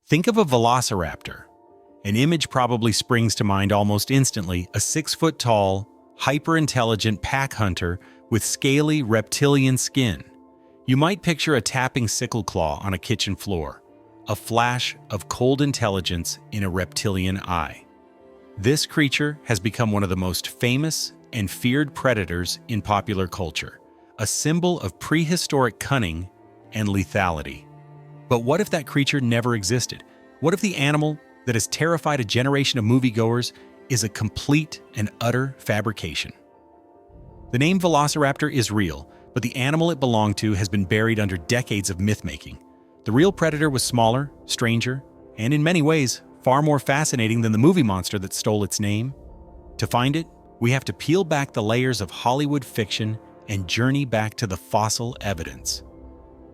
Think of a velociraptor. An image probably springs to mind almost instantly: a 6-foot-tall, hyper-intelligent pack hunter with scaly reptilian skin. You might picture a tapping sickle claw on a kitchen floor, a flash of cold intelligence in a reptilian eye. This creature has become one of the most famous and feared predators in popular culture, a symbol of prehistoric cunning and lethality. But what if that creature never existed? What if the animal that has terrified a generation of moviegoers is a complete and utter fabrication? The name Velociraptor is real, but the animal it belonged to has been buried under decades of myth-making. The real predator was smaller, stranger, and in many ways, far more fascinating than the movie monster that stole its name. To find it, we have to peel back the layers of Hollywood fiction and journey back to the fossil evidence.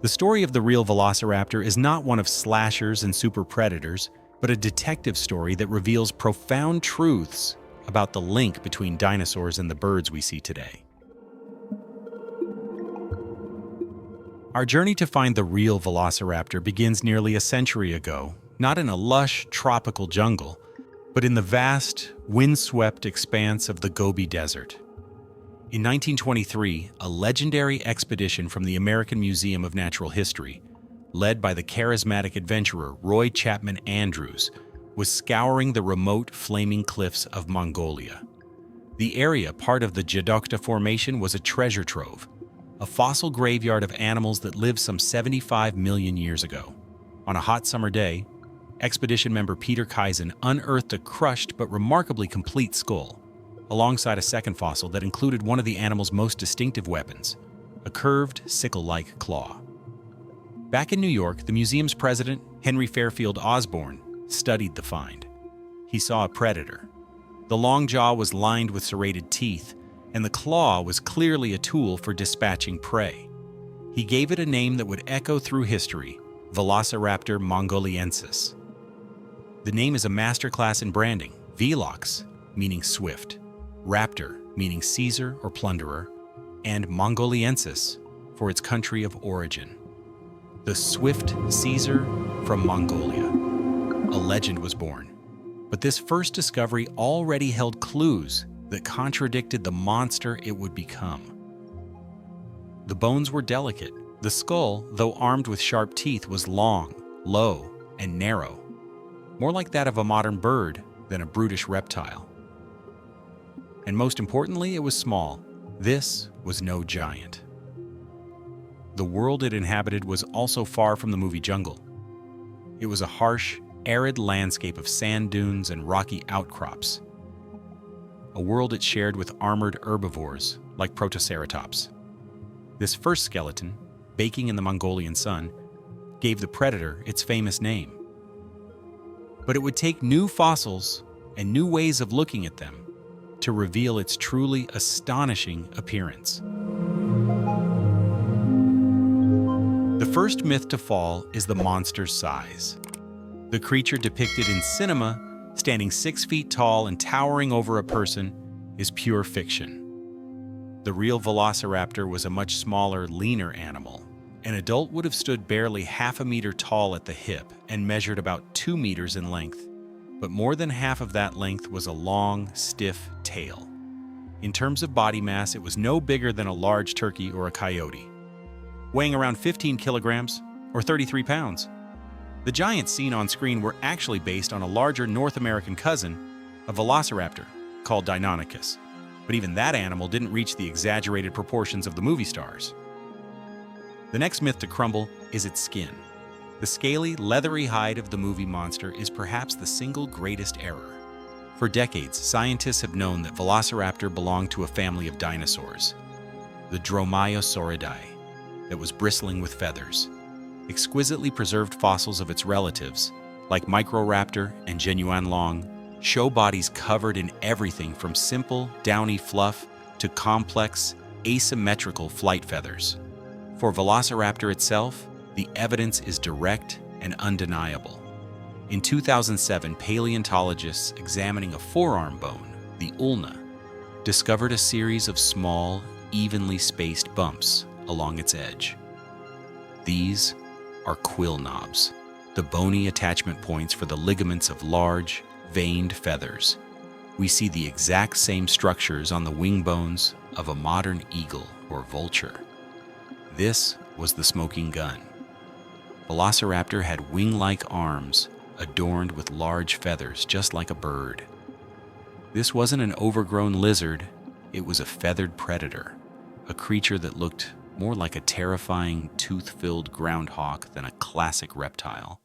The story of the real Velociraptor is not one of slashers and super predators, but a detective story that reveals profound truths about the link between dinosaurs and the birds we see today. Our journey to find the real Velociraptor begins nearly a century ago, not in a lush, tropical jungle, but in the vast, windswept expanse of the Gobi Desert. In 1923, a legendary expedition from the American Museum of Natural History, led by the charismatic adventurer Roy Chapman Andrews, was scouring the remote flaming cliffs of Mongolia. The area, part of the Jadokta Formation, was a treasure trove, a fossil graveyard of animals that lived some 75 million years ago. On a hot summer day, expedition member Peter Kaizen unearthed a crushed but remarkably complete skull, alongside a second fossil that included one of the animal's most distinctive weapons, a curved, sickle-like claw. Back in New York, the museum's president, Henry Fairfield Osborne, studied the find. He saw a predator. The long jaw was lined with serrated teeth, and the claw was clearly a tool for dispatching prey. He gave it a name that would echo through history: Velociraptor mongoliensis. The name is a masterclass in branding: Velox, meaning swift; raptor, meaning Caesar or plunderer; and mongoliensis, for its country of origin. The swift Caesar from Mongolia. A legend was born. But this first discovery already held clues that contradicted the monster it would become. The bones were delicate. The skull, though armed with sharp teeth, was long, low, and narrow, more like that of a modern bird than a brutish reptile. And most importantly, it was small. This was no giant. The world it inhabited was also far from the movie jungle. It was a harsh, arid landscape of sand dunes and rocky outcrops. A world it shared with armored herbivores like Protoceratops. This first skeleton, baking in the Mongolian sun, gave the predator its famous name. But it would take new fossils and new ways of looking at them to reveal its truly astonishing appearance. The first myth to fall is the monster's size. The creature depicted in cinema, standing 6 feet tall and towering over a person, is pure fiction. The real Velociraptor was a much smaller, leaner animal. An adult would have stood barely half a meter tall at the hip and measured about 2 meters in length, but more than half of that length was a long, stiff tail. In terms of body mass, it was no bigger than a large turkey or a coyote, weighing around 15 kilograms or 33 pounds. The giants seen on screen were actually based on a larger North American cousin, a velociraptor, called Deinonychus, but even that animal didn't reach the exaggerated proportions of the movie stars. The next myth to crumble is its skin. The scaly, leathery hide of the movie monster is perhaps the single greatest error. For decades, scientists have known that Velociraptor belonged to a family of dinosaurs, the Dromaeosauridae, that was bristling with feathers. Exquisitely preserved fossils of its relatives, like Microraptor and Genuine-Long, show bodies covered in everything from simple, downy fluff to complex, asymmetrical flight feathers. For Velociraptor itself, the evidence is direct and undeniable. In 2007, paleontologists examining a forearm bone, the ulna, discovered a series of small, evenly spaced bumps along its edge. These are quill knobs, the bony attachment points for the ligaments of large, veined feathers. We see the exact same structures on the wing bones of a modern eagle or vulture. This was the smoking gun. Velociraptor had wing-like arms adorned with large feathers, just like a bird. This wasn't an overgrown lizard, it was a feathered predator, a creature that looked more like a terrifying, tooth-filled groundhog than a classic reptile.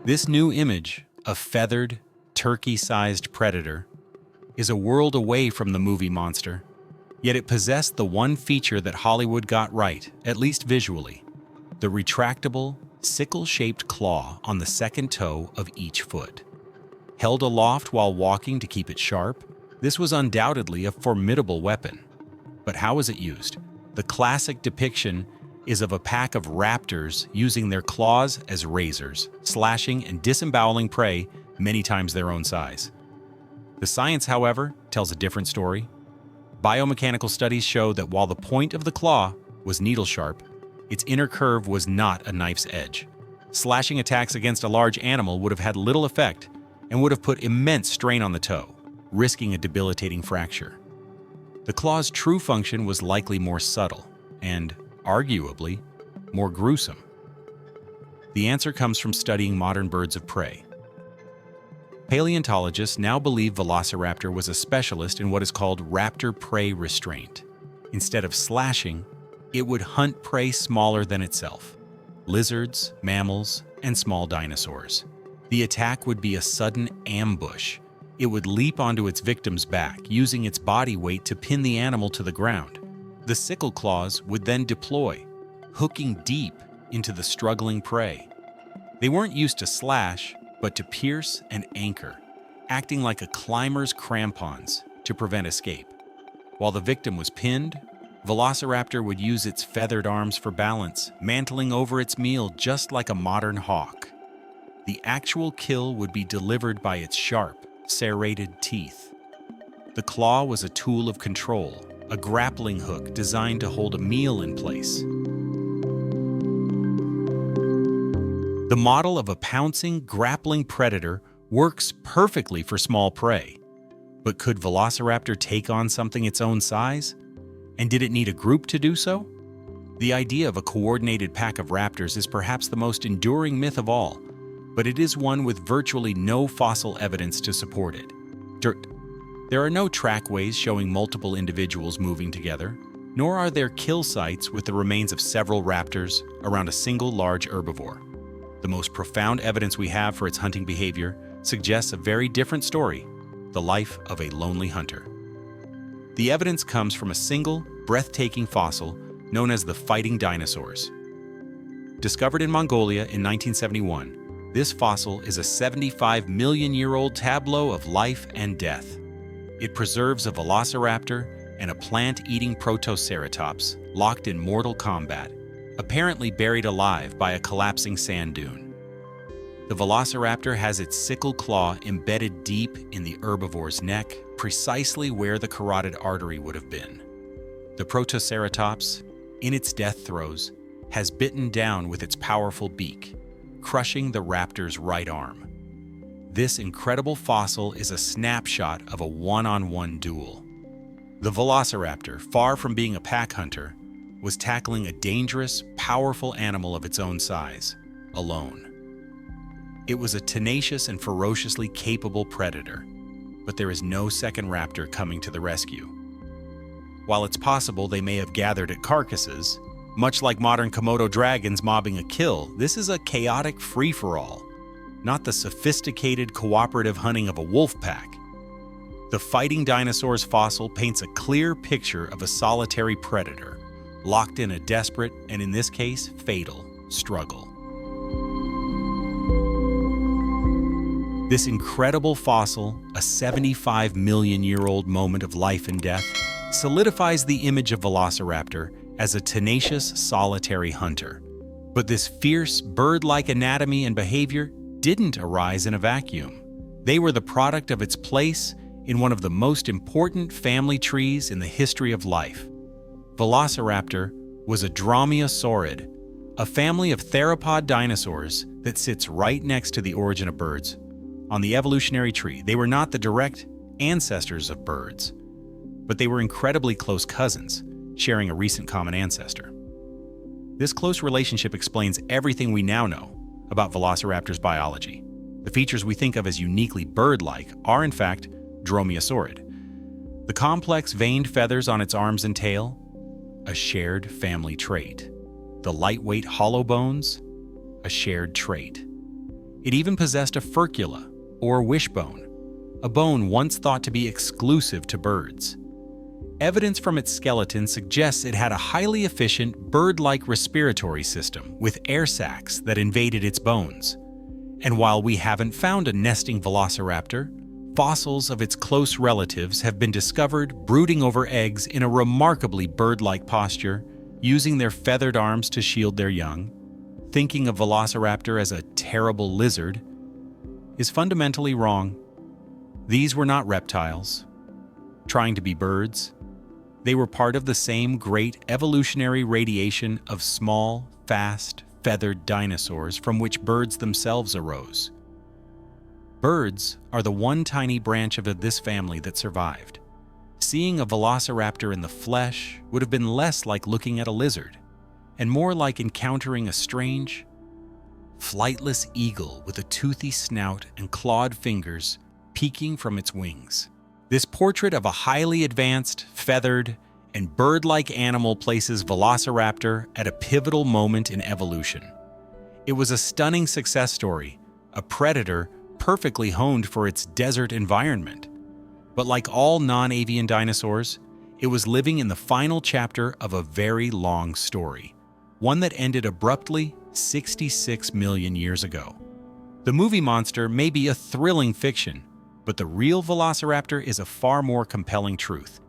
This new image, a feathered, turkey-sized predator, is a world away from the movie monster, yet it possessed the one feature that Hollywood got right, at least visually: the retractable, sickle-shaped claw on the second toe of each foot. Held aloft while walking to keep it sharp, this was undoubtedly a formidable weapon. But how was it used? The classic depiction is of a pack of raptors using their claws as razors, slashing and disemboweling prey many times their own size. The science, however, tells a different story. Biomechanical studies show that while the point of the claw was needle-sharp, its inner curve was not a knife's edge. Slashing attacks against a large animal would have had little effect and would have put immense strain on the toe, risking a debilitating fracture. The claw's true function was likely more subtle and, arguably, more gruesome. The answer comes from studying modern birds of prey. Paleontologists now believe Velociraptor was a specialist in what is called raptor prey restraint. Instead of slashing, it would hunt prey smaller than itself: lizards, mammals, and small dinosaurs. The attack would be a sudden ambush. It would leap onto its victim's back, using its body weight to pin the animal to the ground. The sickle claws would then deploy, hooking deep into the struggling prey. They weren't used to slash, but to pierce and anchor, acting like a climber's crampons to prevent escape. While the victim was pinned, Velociraptor would use its feathered arms for balance, mantling over its meal just like a modern hawk. The actual kill would be delivered by its sharp, serrated teeth. The claw was a tool of control, a grappling hook designed to hold a meal in place. The model of a pouncing, grappling predator works perfectly for small prey. But could Velociraptor take on something its own size? And did it need a group to do so? The idea of a coordinated pack of raptors is perhaps the most enduring myth of all, but it is one with virtually no fossil evidence to support it. There are no trackways showing multiple individuals moving together, nor are there kill sites with the remains of several raptors around a single large herbivore. The most profound evidence we have for its hunting behavior suggests a very different story: the life of a lonely hunter. The evidence comes from a single, breathtaking fossil known as the fighting dinosaurs. Discovered in Mongolia in 1971, this fossil is a 75-million-year-old tableau of life and death. It preserves a velociraptor and a plant-eating protoceratops locked in mortal combat, apparently buried alive by a collapsing sand dune. The velociraptor has its sickle claw embedded deep in the herbivore's neck, precisely where the carotid artery would have been. The protoceratops, in its death throes, has bitten down with its powerful beak, crushing the raptor's right arm. This incredible fossil is a snapshot of a one-on-one duel. The velociraptor, far from being a pack hunter, was tackling a dangerous, powerful animal of its own size, alone. It was a tenacious and ferociously capable predator, but there is no second raptor coming to the rescue. While it's possible they may have gathered at carcasses, much like modern Komodo dragons mobbing a kill, this is a chaotic free-for-all, not the sophisticated cooperative hunting of a wolf pack. The fighting dinosaurs fossil paints a clear picture of a solitary predator, locked in a desperate, and in this case, fatal, struggle. This incredible fossil, a 75-million-year-old moment of life and death, solidifies the image of Velociraptor as a tenacious, solitary hunter. But this fierce, bird-like anatomy and behavior didn't arise in a vacuum. They were the product of its place in one of the most important family trees in the history of life. Velociraptor was a dromaeosaurid, a family of theropod dinosaurs that sits right next to the origin of birds. On the evolutionary tree, they were not the direct ancestors of birds, but they were incredibly close cousins, sharing a recent common ancestor. This close relationship explains everything we now know about Velociraptor's biology. The features we think of as uniquely bird-like are, in fact, dromaeosaurid. The complex veined feathers on its arms and tail, a shared family trait. The lightweight hollow bones, a shared trait. It even possessed a furcula, or wishbone, a bone once thought to be exclusive to birds. Evidence from its skeleton suggests it had a highly efficient bird-like respiratory system with air sacs that invaded its bones. And while we haven't found a nesting velociraptor, fossils of its close relatives have been discovered brooding over eggs in a remarkably bird-like posture, using their feathered arms to shield their young. Thinking of Velociraptor as a terrible lizard is fundamentally wrong. These were not reptiles trying to be birds. They were part of the same great evolutionary radiation of small, fast, feathered dinosaurs from which birds themselves arose. Birds are the one tiny branch of this family that survived. Seeing a velociraptor in the flesh would have been less like looking at a lizard, and more like encountering a strange, flightless eagle with a toothy snout and clawed fingers peeking from its wings. This portrait of a highly advanced, feathered, and bird-like animal places Velociraptor at a pivotal moment in evolution. It was a stunning success story, a predator perfectly honed for its desert environment. But like all non-avian dinosaurs, it was living in the final chapter of a very long story, one that ended abruptly 66 million years ago. The movie monster may be a thrilling fiction, but the real Velociraptor is a far more compelling truth.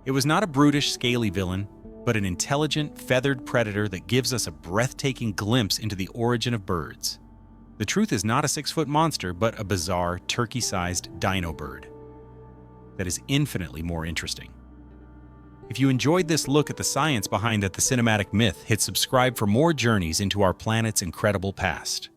It was not a brutish, scaly villain, but an intelligent, feathered predator that gives us a breathtaking glimpse into the origin of birds. The truth is not a 6-foot monster, but a bizarre, turkey-sized dino bird that is infinitely more interesting. If you enjoyed this look at the science behind the cinematic myth, hit subscribe for more journeys into our planet's incredible past.